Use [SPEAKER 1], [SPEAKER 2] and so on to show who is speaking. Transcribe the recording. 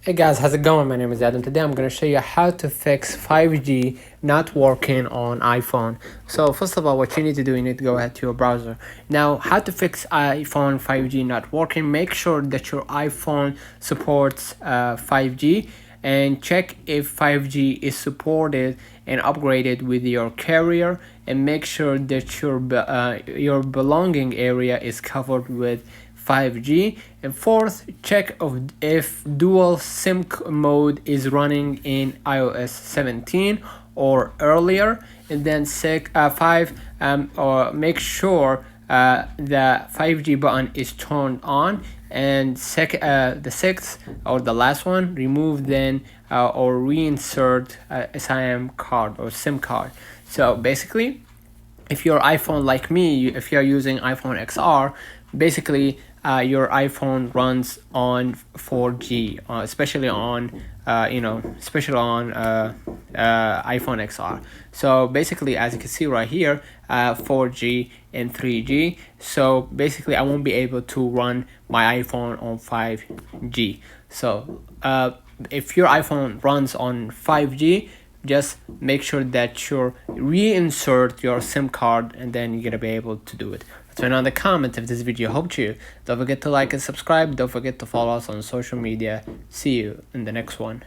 [SPEAKER 1] Hey guys, how's it going? My name is Adam. Today I'm going to show you how to fix 5G not working on iPhone. So first of all, what you need to do, you need to go ahead to your browser. Now, how to fix iPhone 5G not working, make sure that your iPhone supports 5G and check if 5G is supported and upgraded with your carrier, and make sure that your belonging area is covered with 5G. And fourth, check if dual SIM mode is running in iOS 17 or earlier. And then five, or make sure the 5G button is turned on. And the sixth, or the last one, remove then or reinsert SIM card or SIM card. So basically, if your iPhone, like me, if you're using iPhone XR, basically your iPhone runs on 4G, especially on iPhone XR. So basically, as you can see right here, 4G and 3G. So basically, I won't be able to run my iPhone on 5G. So if your iPhone runs on 5G, just make sure that you reinsert your SIM card, and then you're gonna be able to do it. Turn on the comment if this video helped you. Don't forget to like and subscribe. Don't forget to follow us on social media. See you in the next one.